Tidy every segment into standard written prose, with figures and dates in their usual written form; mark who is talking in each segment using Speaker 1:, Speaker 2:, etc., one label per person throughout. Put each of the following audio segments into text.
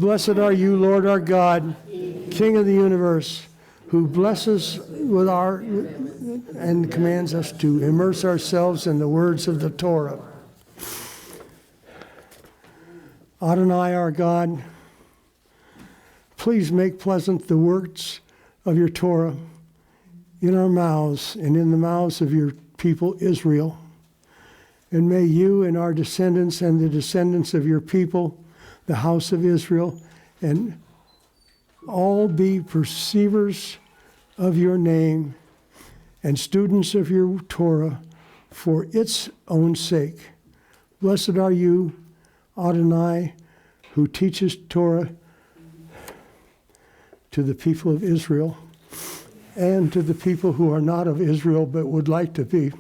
Speaker 1: Blessed are you, Lord our God, King of the universe, who blesses with our and commands us to immerse ourselves in the words of the Torah. Adonai our God, please make pleasant the words of your Torah in our mouths and in the mouths of your people Israel. And may you and our descendants and the descendants of your people, the house of Israel, and all be perceivers of your name and students of your Torah for its own sake. Blessed are you, Adonai, who teaches Torah to the people of Israel and to the people who are not of Israel but would like to be.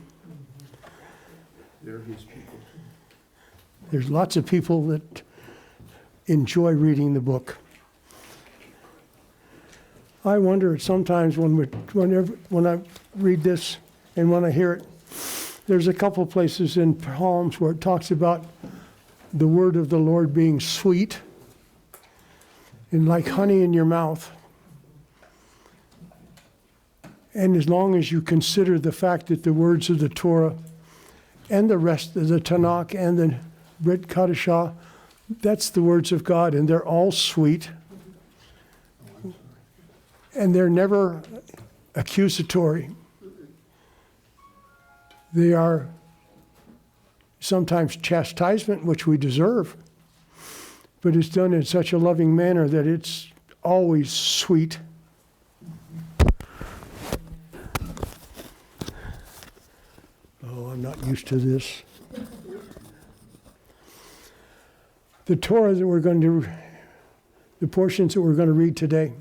Speaker 2: They're his people.
Speaker 1: There's lots of people that enjoy reading the book. I wonder sometimes when I read this and when I hear it, there's a couple places in Psalms where it talks about the word of the Lord being sweet and like honey in your mouth. And as long as you consider the fact that the words of the Torah and the rest of the Tanakh and the Brit Kadashah, that's the words of God, and they're all sweet. And they're never accusatory. They are sometimes chastisement, which we deserve, but it's done in such a loving manner that it's always sweet. Oh, I'm not used to this. The Torah that we're going to, the portions that we're going to read today,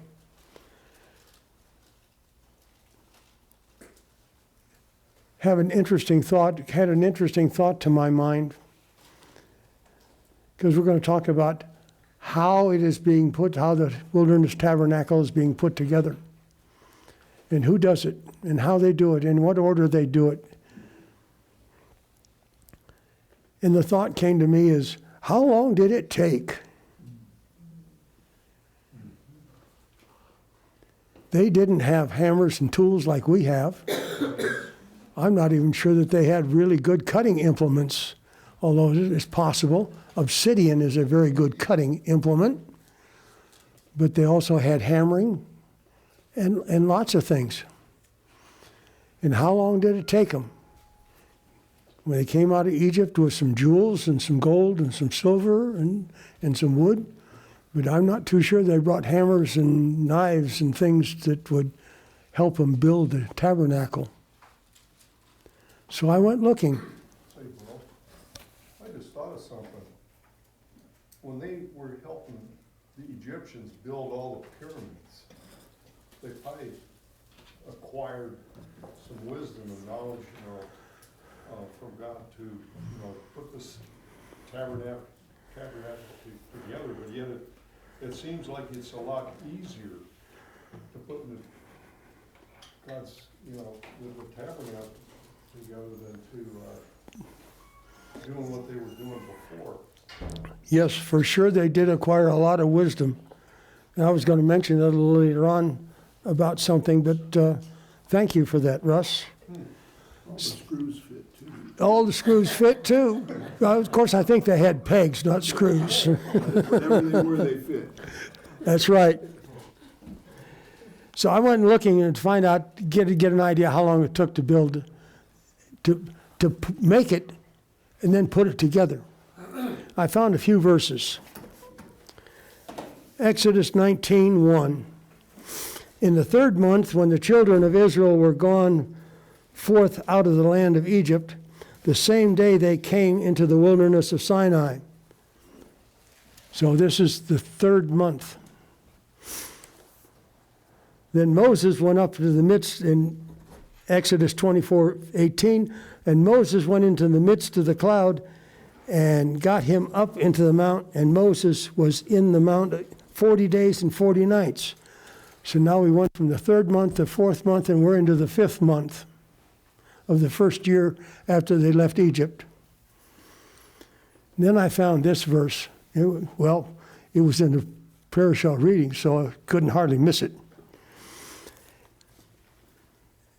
Speaker 1: had an interesting thought to my mind, because we're going to talk about how it is being put, how the wilderness tabernacle is being put together, and who does it, and how they do it, in what order they do it. And the thought came to me is, how long did it take? They didn't have hammers and tools like we have. I'm not even sure that they had really good cutting implements, although it is possible. Obsidian is a very good cutting implement, but they also had hammering and lots of things. And how long did it take them? When they came out of Egypt with some jewels and some gold and some silver and some wood, but I'm not too sure they brought hammers and knives and things that would help them build the tabernacle. So I went looking.
Speaker 2: Say, Burl, I just thought of something. When they were helping the Egyptians build all the pyramids, they probably acquired some wisdom and knowledge, from God to, put this tabernacle together. But yet it seems like it's a lot easier to put God's, the tabernacle together than to doing what they were doing before.
Speaker 1: Yes, for sure they did acquire a lot of wisdom. And I was going to mention that a little later on about something, but thank you for that, Russ.
Speaker 3: All the screws fit too.
Speaker 1: All the screws fit too. Well, of course, I think they had pegs, not screws.
Speaker 3: Whatever they were, they fit.
Speaker 1: That's right. So I went looking and find out, get an idea how long it took to build, to make it, and then put it together. I found a few verses. Exodus 19:1. In the third month, when the children of Israel were gone forth out of the land of Egypt, the same day they came into the wilderness of Sinai. So this is the third month. Then Moses went up to the midst, in Exodus 24:18, and Moses went into the midst of the cloud and got him up into the mount, and Moses was in the mount 40 days and 40 nights. So now we went from the third month to fourth month, and we're into the fifth month of the first year after they left Egypt. And then I found this verse. It was in the Parashot reading, so I couldn't hardly miss it.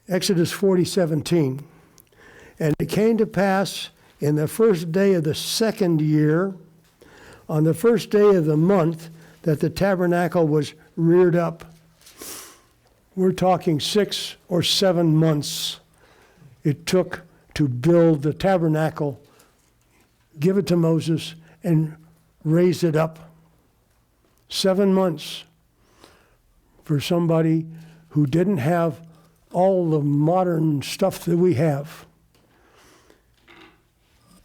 Speaker 1: Exodus 40:17. And it came to pass in the first day of the second year, on the first day of the month, that the tabernacle was reared up. We're talking 6 or 7 months it took to build the tabernacle, give it to Moses, and raise it up. 7 months for somebody who didn't have all the modern stuff that we have.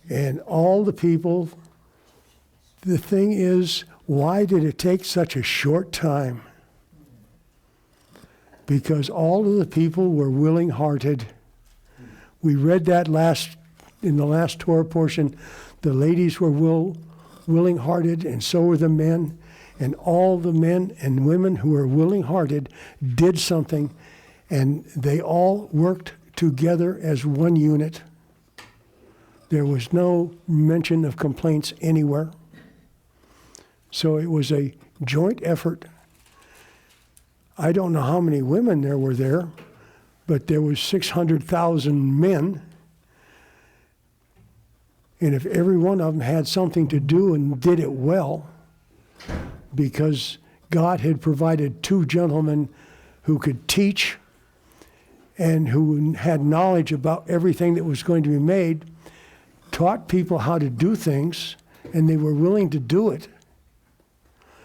Speaker 1: And all the people, the thing is, why did it take such a short time? Because all of the people were willing-hearted. We read that in the last Torah portion. The ladies were willing-hearted, and so were the men. And all the men and women who were willing-hearted did something, and they all worked together as one unit. There was no mention of complaints anywhere. So it was a joint effort. I don't know how many women there were there, but there was 600,000 men. And if every one of them had something to do and did it well, because God had provided 2 gentlemen who could teach and who had knowledge about everything that was going to be made, taught people how to do things, and they were willing to do it.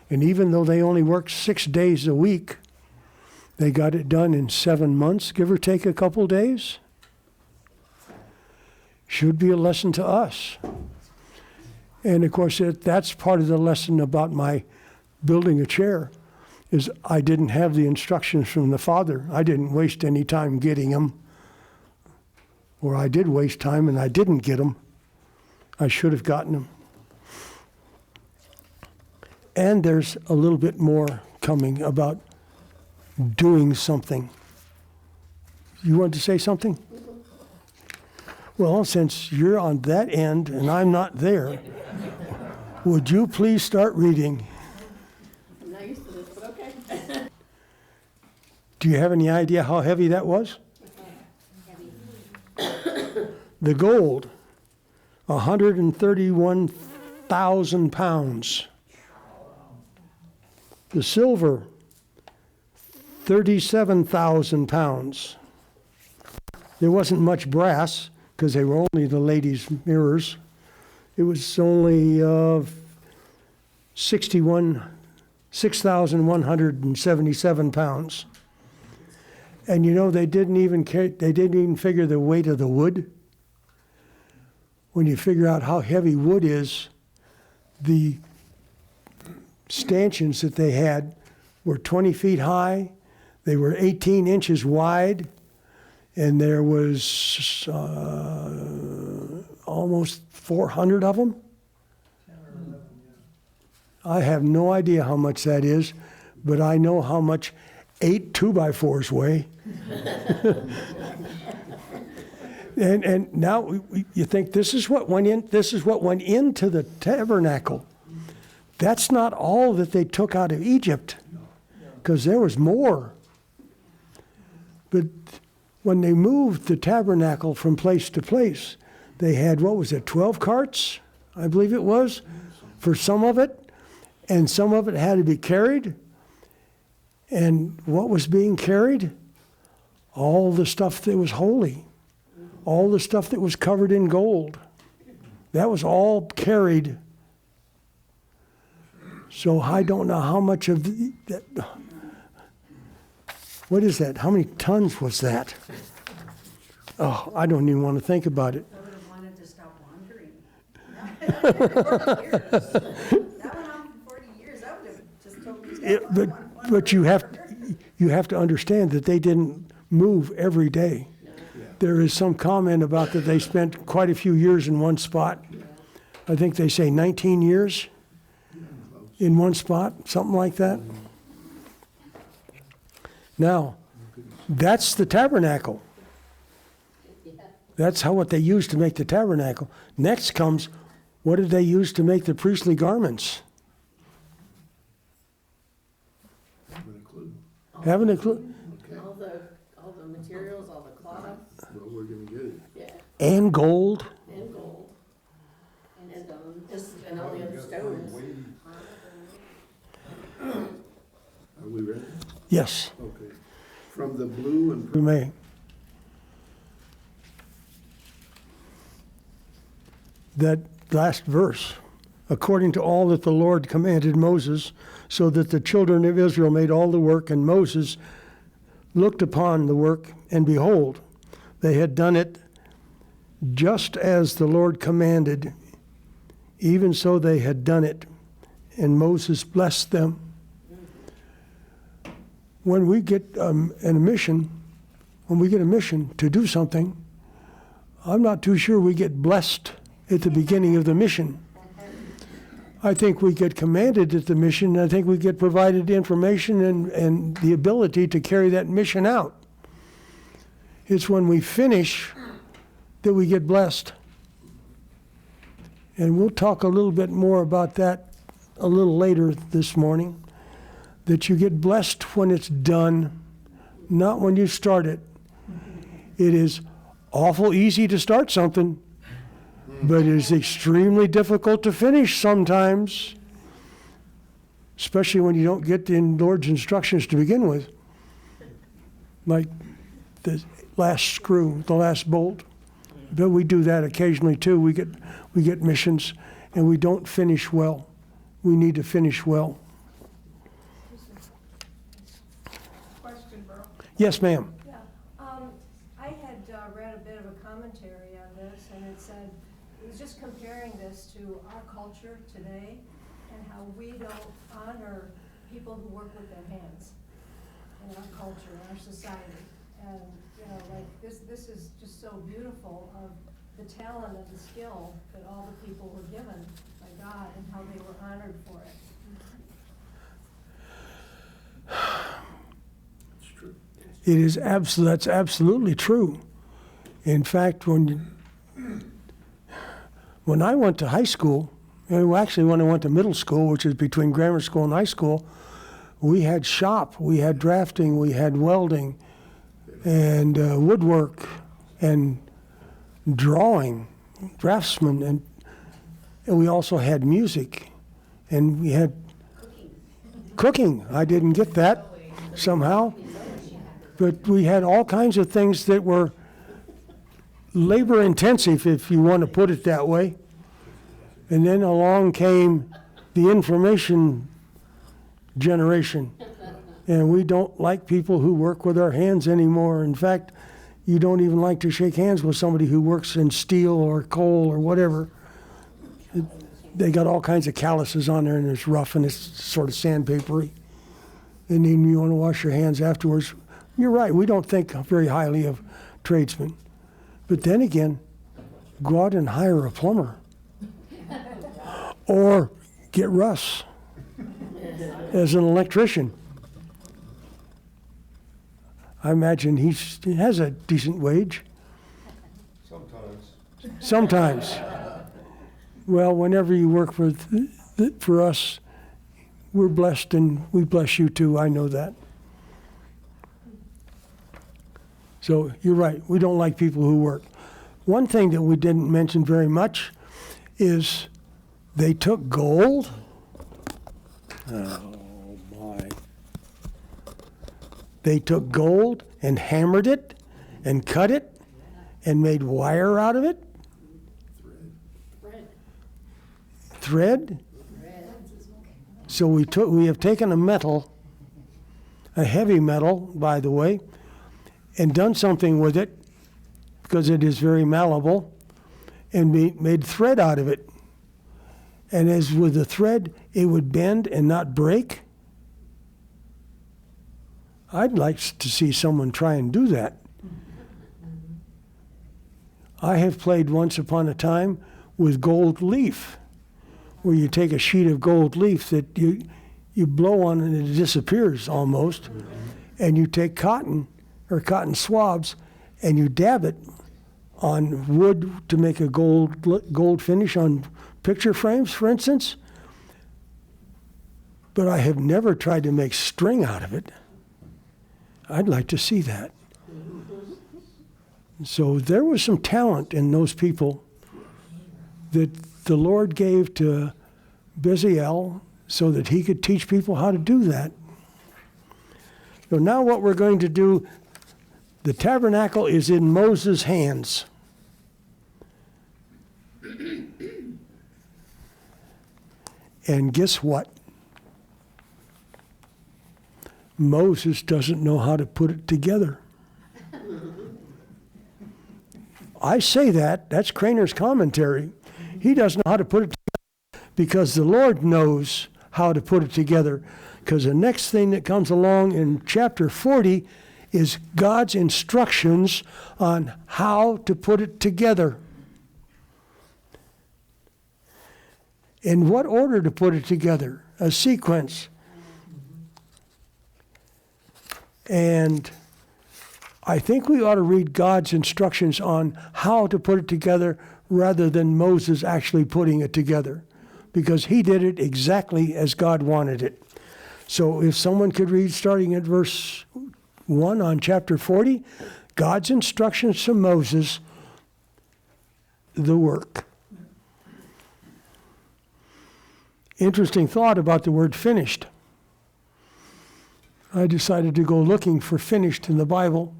Speaker 1: And even though they only worked 6 days a week, they got it done in 7 months, give or take a couple days. Should be a lesson to us. And of course, that's part of the lesson about my building a chair, is I didn't have the instructions from the Father. I didn't waste any time getting them. Or I did waste time and I didn't get them. I should have gotten them. And there's a little bit more coming about doing something. You want to say something? Well, since you're on that end and I'm not there, would you please start reading?
Speaker 4: I'm not used to this, but okay.
Speaker 1: Do you have any idea how heavy that was? The gold, 131,000 pounds. The silver, 37,000 pounds. There wasn't much brass because they were only the ladies' mirrors. It was only 6,177 pounds. And you know, they didn't even figure the weight of the wood. When you figure out how heavy wood is, the stanchions that they had were 20 feet high, they were 18 inches wide, and there was almost 400 of them. I have no idea how much that is, but I know how much 8 2x4s weigh. And now you think this is what went into the tabernacle. That's not all that they took out of Egypt, because there was more. But when they moved the tabernacle from place to place, they had, 12 carts, I believe it was, for some of it, and some of it had to be carried. And what was being carried? All the stuff that was holy, all the stuff that was covered in gold. That was all carried. So I don't know how much of that. What is that? That many tons was that? Oh, I don't even want to think about it.
Speaker 4: I would have wanted to stop wandering. That went on for 40 years. I would have just totally stopped.
Speaker 1: But you have to understand that they didn't move every day. There is some comment about that they spent quite a few years in one spot. I think they say 19 years in one spot, something like that. Now, that's the tabernacle. That's what they used to make the tabernacle. Next comes, what did they use to make the priestly garments? Haven't a clue.
Speaker 5: All the materials, all the cloth,
Speaker 3: Well, we're gonna get it.
Speaker 5: yeah,
Speaker 1: And gold.
Speaker 5: and gold. And all the other stones.
Speaker 3: Are we ready?
Speaker 1: Yes,
Speaker 3: Okay. From the blue and
Speaker 1: we may. That last verse, according to all that the Lord commanded Moses, so that the children of Israel made all the work, and Moses looked upon the work, and behold, they had done it just as the Lord commanded, even so they had done it, and Moses blessed them. When we get a mission to do something, I'm not too sure we get blessed at the beginning of the mission. I think we get commanded at the mission, and I think we get provided information and the ability to carry that mission out. It's when we finish that we get blessed. And we'll talk a little bit more about that a little later this morning, that you get blessed when it's done, not when you start it. It is awful easy to start something, but it is extremely difficult to finish sometimes, especially when you don't get the Lord's instructions to begin with. Like the last screw, the last bolt. But we do that occasionally too. We get missions and we don't finish well. We need to finish well.
Speaker 6: Question, Burl.
Speaker 1: Yes, ma'am.
Speaker 6: Yeah, I had read a bit of a commentary on this, and it said, it was just comparing this to our culture today and how we don't honor people who work with their hands in our culture, in our society. And, you know, like, this is just so beautiful of the talent and the skill that all the people were given by God and how they were honored for it.
Speaker 3: it's true.
Speaker 1: It is that's absolutely true. In fact, when I went to high school, actually when I went to middle school, which is between grammar school and high school, we had shop, we had drafting, we had welding, and woodwork, and drawing, draftsmen, and we also had music, and we had cooking. I didn't get that somehow, but we had all kinds of things that were labor intensive, if you want to put it that way. And then along came the information generation. And we don't like people who work with our hands anymore. In fact, you don't even like to shake hands with somebody who works in steel or coal or whatever. They got all kinds of calluses on there, and it's rough and it's sort of sandpapery. And then you want to wash your hands afterwards. You're right, we don't think very highly of tradesmen. But then again, go out and hire a plumber. Or get Russ as an electrician. I imagine he has a decent wage. Sometimes. Well, whenever you work for us, we're blessed, and we bless you too. I know that. So you're right. We don't like people who work. One thing that we didn't mention very much is they took gold. Oh my. They took gold and hammered it and cut it and made wire out of it. Thread. So we have taken a metal, a heavy metal, by the way, and done something with it because it is very malleable, and made thread out of it. And as with the thread, it would bend and not break. I'd like to see someone try and do that. I have played once upon a time with gold leaf, where you take a sheet of gold leaf that you blow on and it disappears almost, and you take cotton or cotton swabs and you dab it on wood to make a gold finish on picture frames, for instance. But I have never tried to make string out of it. I'd like to see that. So there was some talent in those people that the Lord gave to Bezalel so that he could teach people how to do that. So now what we're going to do, the tabernacle is in Moses' hands. And guess what? Moses doesn't know how to put it together. I say that's Kroener's commentary. He doesn't know how to put it together because the Lord knows how to put it together. Because the next thing that comes along in chapter 40 is God's instructions on how to put it together. In what order to put it together, a sequence. And I think we ought to read God's instructions on how to put it together rather than Moses actually putting it together, because he did it exactly as God wanted it. So if someone could read starting at verse 1 on chapter 40, God's instructions to Moses, the work. Interesting thought about the word finished. I decided to go looking for finished in the Bible.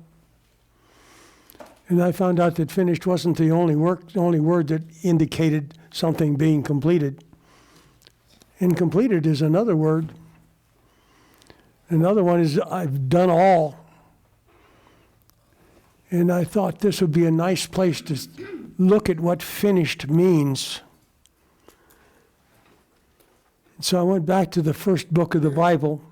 Speaker 1: And I found out that finished wasn't the only word that indicated something being completed. And completed is another word. Another one is I've done all. And I thought this would be a nice place to look at what finished means. So I went back to the first book of the Bible,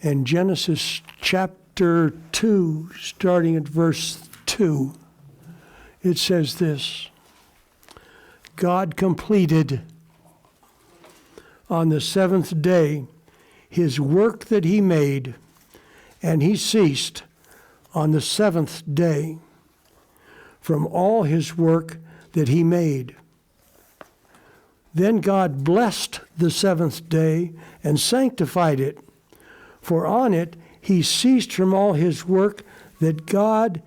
Speaker 1: and Genesis chapter 2, starting at verse 2, it says this: God completed on the seventh day his work that he made, and he ceased on the seventh day from all his work that he made. Then God blessed the seventh day and sanctified it, for on it he ceased from all his work that God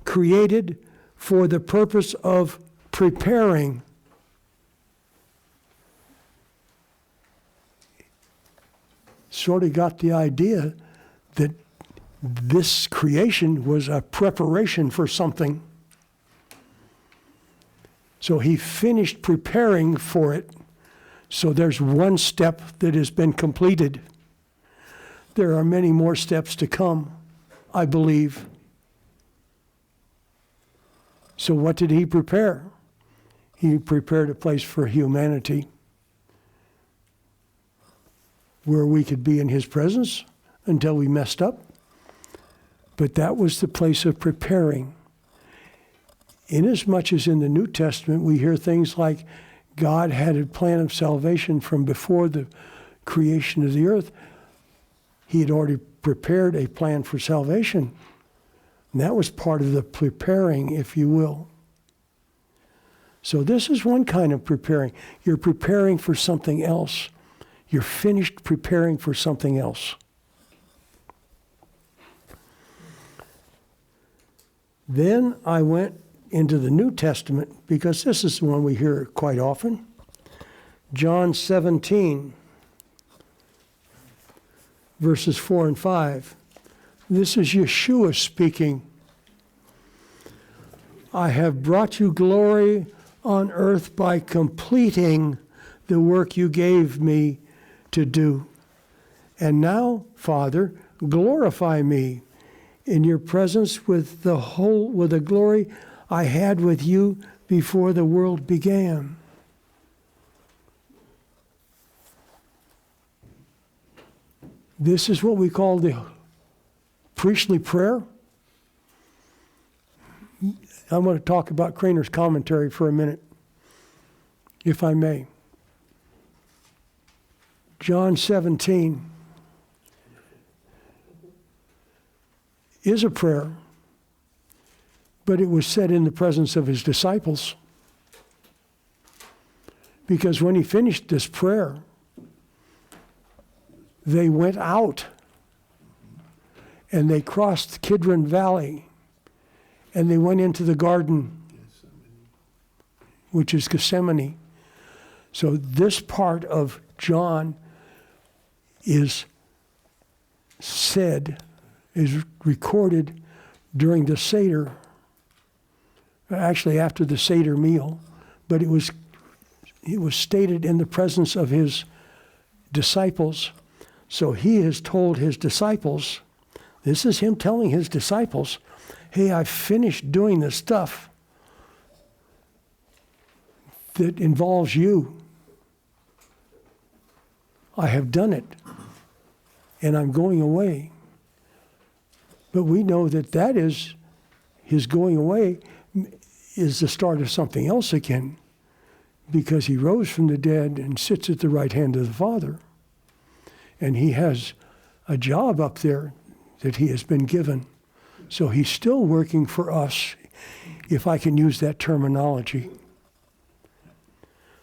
Speaker 1: created for the purpose of preparing. Sort of got the idea that this creation was a preparation for something. So he finished preparing for it. So there's one step that has been completed. There are many more steps to come, I believe. So what did he prepare? He prepared a place for humanity where we could be in his presence until we messed up. But that was the place of preparing. Inasmuch as in the New Testament we hear things like God had a plan of salvation from before the creation of the earth, he had already prepared a plan for salvation. And that was part of the preparing, if you will. So this is one kind of preparing. You're preparing for something else. You're finished preparing for something else. Then I went into the New Testament, because this is the one we hear quite often. John 17, verses 4 and 5. This is Yeshua speaking. I have brought you glory on earth by completing the work you gave me to do. And now, Father, glorify me in your presence with the glory I had with you before the world began. This is what we call the priestly prayer. I want to talk about Kroener's commentary for a minute, if I may. John 17 is a prayer, but it was said in the presence of his disciples. Because when he finished this prayer, they went out and they crossed Kidron Valley and they went into the garden, which is Gethsemane. So this part of John is recorded during the Seder, actually after the Seder meal, but it was stated in the presence of his disciples. So he has told his disciples, this is him telling his disciples, hey, I've finished doing the stuff that involves you. I have done it, and I'm going away. But we know that is, his going away is the start of something else again, because he rose from the dead and sits at the right hand of the Father. And he has a job up there that he has been given. So he's still working for us, if I can use that terminology.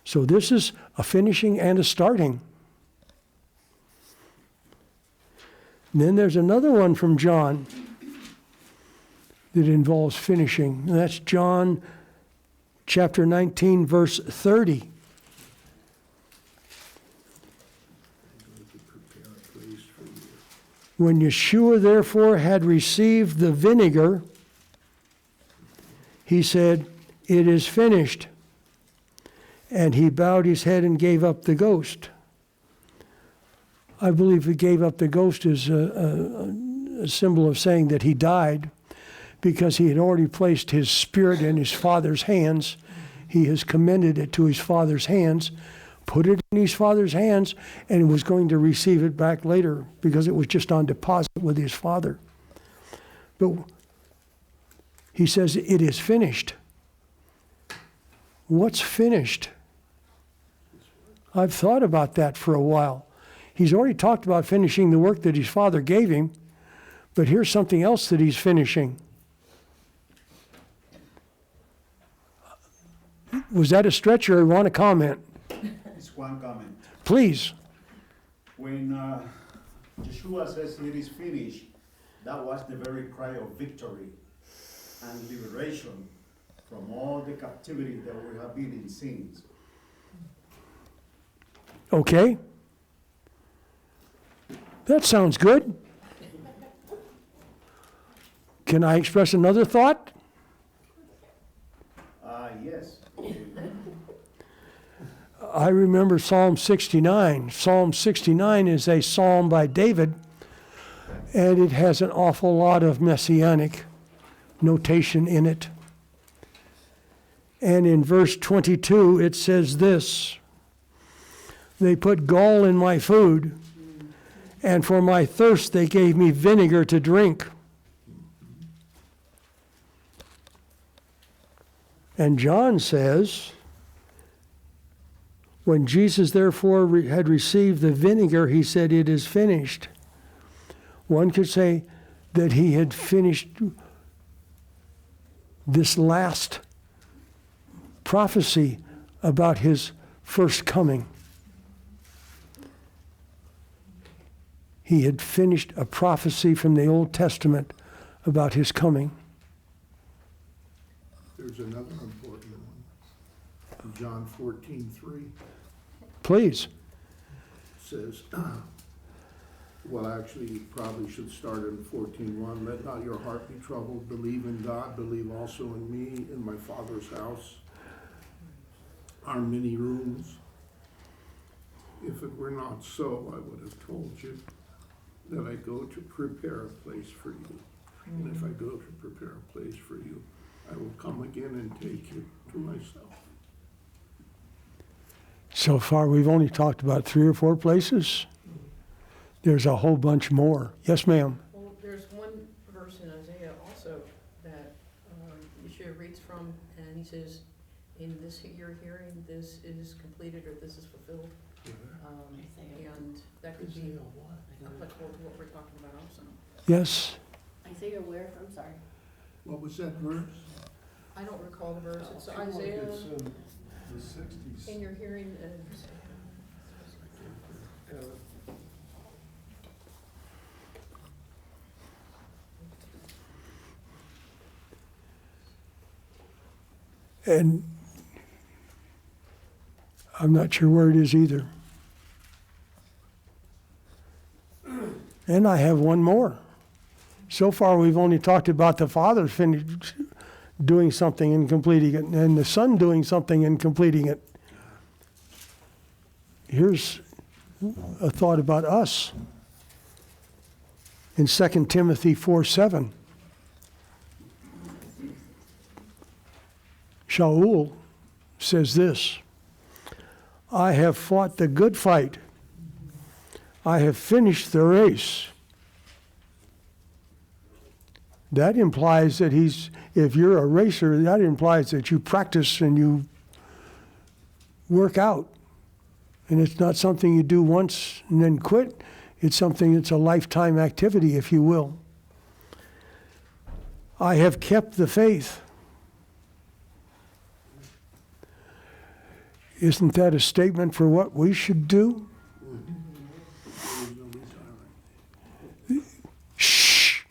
Speaker 1: So this is a finishing and a starting. And then there's another one from John that involves finishing. And that's John chapter 19, verse 30. When Yeshua therefore had received the vinegar, he said, "It is finished." And he bowed his head and gave up the ghost. I believe he gave up the ghost is a symbol of saying that he died, because he had already placed his spirit in his Father's hands. He has commended it to his Father's hands, put it in his Father's hands, and was going to receive it back later because it was just on deposit with his Father. But he says, it is finished. What's finished? I've thought about that for a while. He's already talked about finishing the work that his Father gave him, but here's something else that he's finishing. Was that a stretch, or you want to comment?
Speaker 7: It's one comment.
Speaker 1: Please.
Speaker 7: When Yeshua says it is finished, that was the very cry of victory and liberation from all the captivity that we have been in sins.
Speaker 1: Okay. That sounds good. Can I express another thought?
Speaker 7: Yes.
Speaker 1: I remember Psalm 69. Psalm 69 is a psalm by David, and it has an awful lot of messianic notation in it. And in verse 22, it says this: "They put gall in my food, and for my thirst they gave me vinegar to drink." And John says, when Jesus therefore had received the vinegar, he said, "It is finished." One could say that he had finished this last prophecy about his first coming. He had finished a prophecy from the Old Testament about his coming.
Speaker 3: There's another important one. John 14:3
Speaker 1: Please.
Speaker 3: says, well, actually, you probably should start in 14:1. Let not your heart be troubled. Believe in God. Believe also in me. In my Father's house are many rooms. If it were not so, I would have told you that I go to prepare a place for you. And if I go to prepare a place for you, I will come again and take you to myself.
Speaker 1: So far, we've only talked about 3 or 4 places. There's a whole bunch more. Yes, ma'am.
Speaker 5: Well, there's one verse in Isaiah also that Yeshua reads from, and he says, in this you're hearing, this is completed or this is fulfilled. And that could be applicable to what we're talking about also.
Speaker 1: Yes.
Speaker 5: Isaiah where? I'm sorry.
Speaker 3: What was that verse?
Speaker 5: I don't recall the verse. It's
Speaker 2: I feel like
Speaker 5: Isaiah,
Speaker 2: it's in the 60s.
Speaker 5: in your hearing,
Speaker 1: And I'm not sure where it is either. And I have one more. So far, we've only talked about the Father doing something and completing it, and the Son doing something and completing it. Here's a thought about us. In 2 Timothy 4:7, Shaul says this, I have fought the good fight. I have finished the race. That implies that if you're a racer, that implies that you practice and you work out. And it's not something you do once and then quit. It's something that's a lifetime activity, if you will. I have kept the faith. Isn't that a statement for what we should do? Shh!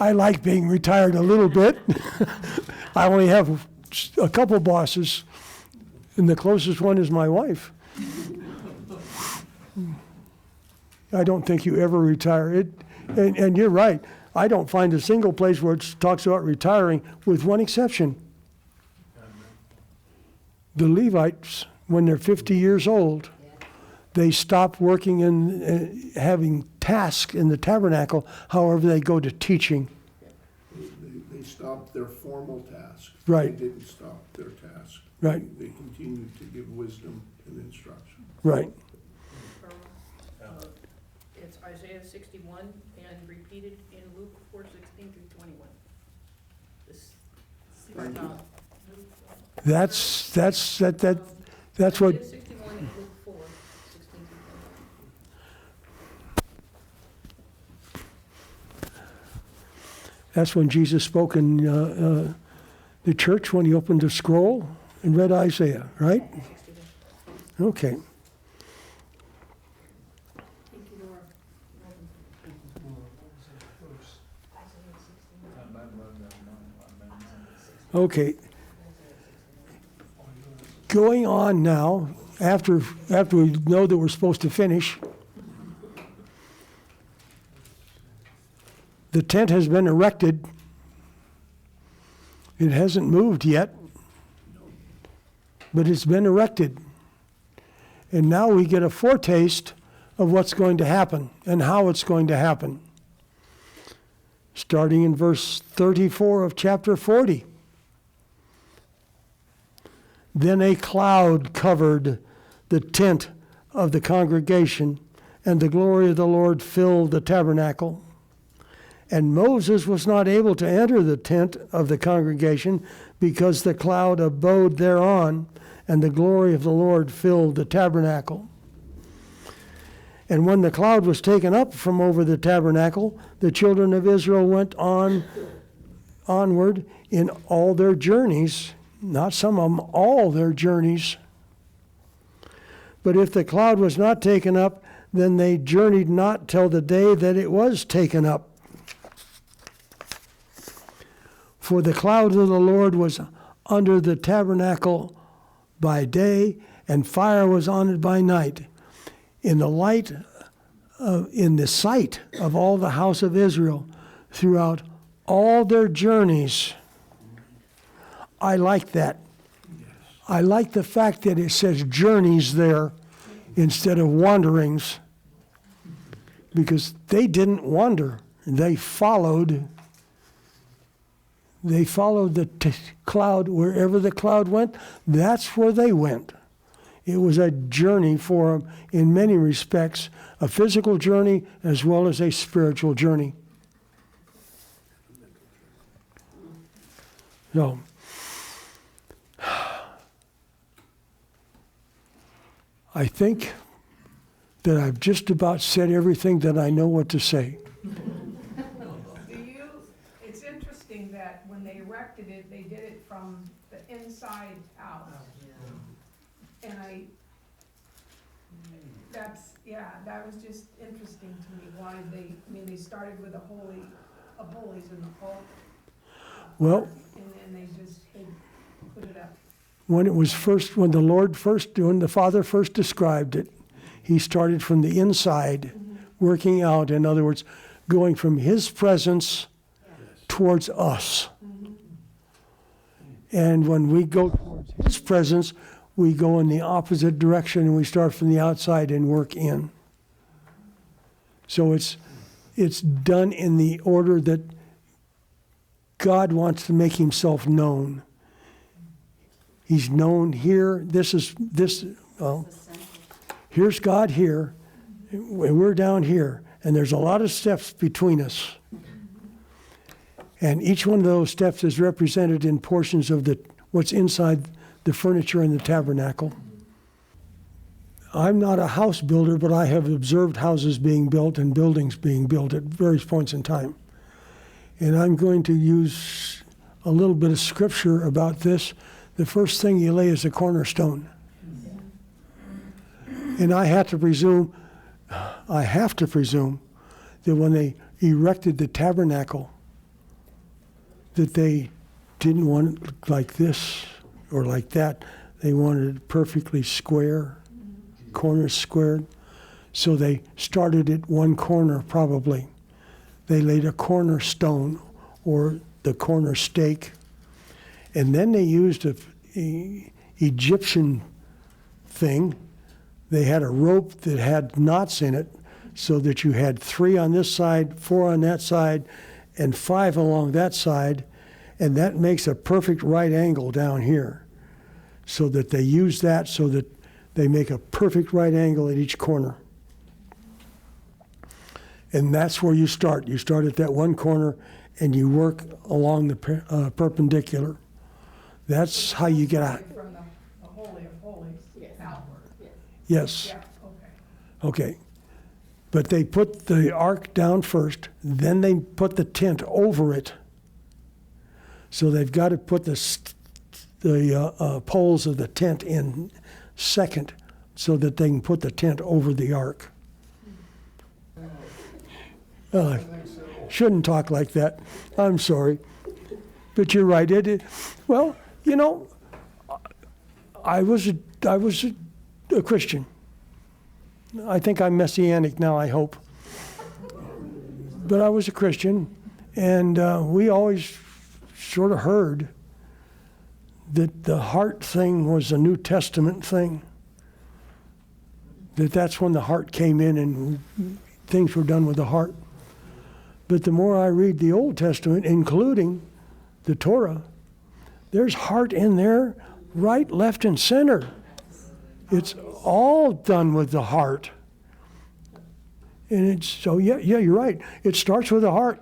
Speaker 1: I like being retired a little bit. I only have a couple bosses, and the closest one is my wife. I don't think you ever retire. And you're right. I don't find a single place where it talks about retiring, with one exception. The Levites, when they're 50 years old, they stop working and having tasks in the tabernacle. However, they go to teaching.
Speaker 3: They stopped their formal task.
Speaker 1: Right.
Speaker 3: They didn't stop their task.
Speaker 1: Right.
Speaker 3: They continued to give wisdom and instruction.
Speaker 1: Right.
Speaker 5: It's Isaiah 61 and repeated in Luke 4:16 through 21. This part about
Speaker 1: That's what.
Speaker 5: Isaiah 61 and Luke 4:16 through 21.
Speaker 1: That's when Jesus spoke in the church when he opened the scroll and read Isaiah, right?
Speaker 5: 61.
Speaker 1: Okay.
Speaker 5: Thank you, Laura.
Speaker 1: Okay. Going on now, after we know that we're supposed to finish, the tent has been erected. It hasn't moved yet, but it's been erected. And now we get a foretaste of what's going to happen and how it's going to happen. Starting in verse 34 of chapter 40. Then a cloud covered the tent of the congregation, and the glory of the Lord filled the tabernacle. And Moses was not able to enter the tent of the congregation because the cloud abode thereon, and the glory of the Lord filled the tabernacle. And when the cloud was taken up from over the tabernacle, the children of Israel went onward in all their journeys, not some of them, all their journeys. But if the cloud was not taken up, then they journeyed not till the day that it was taken up. For the cloud of the Lord was under the tabernacle by day, and fire was on it by night, in the sight of all the house of Israel throughout all their journeys. I like that. I like the fact that it says journeys there instead of wanderings, because they didn't wander. They followed the cloud. Wherever the cloud went, that's where they went. It was a journey for them in many respects, a physical journey as well as a spiritual journey. So, I think that I've just about said everything that I know what to say.
Speaker 4: It's interesting that when they erected it, they did it from the inside out. And that was just interesting to me, why they started with a holy of holies in the fall.
Speaker 1: Well,
Speaker 4: And then they just put it up.
Speaker 1: when the Father first described it, he started from the inside, working out, in other words, going from his presence towards us. And when we go towards his presence, we go in the opposite direction and we start from the outside and work in. So it's done in the order that God wants to make himself known. He's known here. Here's God here, and we're down here, and there's a lot of steps between us. And each one of those steps is represented in portions of what's inside the furniture in the tabernacle. I'm not a house builder, but I have observed houses being built and buildings being built at various points in time. And I'm going to use a little bit of scripture about this. The first thing you lay is a cornerstone. And I have to presume that when they erected the tabernacle, that they didn't want it like this or like that. They wanted it perfectly square, corners squared. So they started at one corner probably. They laid a cornerstone or the corner stake. And then they used a Egyptian thing. They had a rope that had knots in it so that you had 3 on this side, 4 on that side, and 5 along that side, and that makes a perfect right angle down here. So that they use that so that they make a perfect right angle at each corner. And that's where you start. You start at that one corner and you work along the perpendicular. That's how you get out.
Speaker 4: From the Holy of Holies outward.
Speaker 1: Yes.
Speaker 4: Yeah,
Speaker 1: Okay. But they put the ark down first, then they put the tent over it. So they've got to put the poles of the tent in second so that they can put the tent over the ark. Shouldn't talk like that. I'm sorry. But you're right. Well, you know, I was a Christian. I think I'm messianic now, I hope. But I was a Christian, and we always sort of heard that the heart thing was a New Testament thing. That's when the heart came in and things were done with the heart. But the more I read the Old Testament, including the Torah, there's heart in there, right, left, and center. It's all done with the heart. And you're right. It starts with the heart.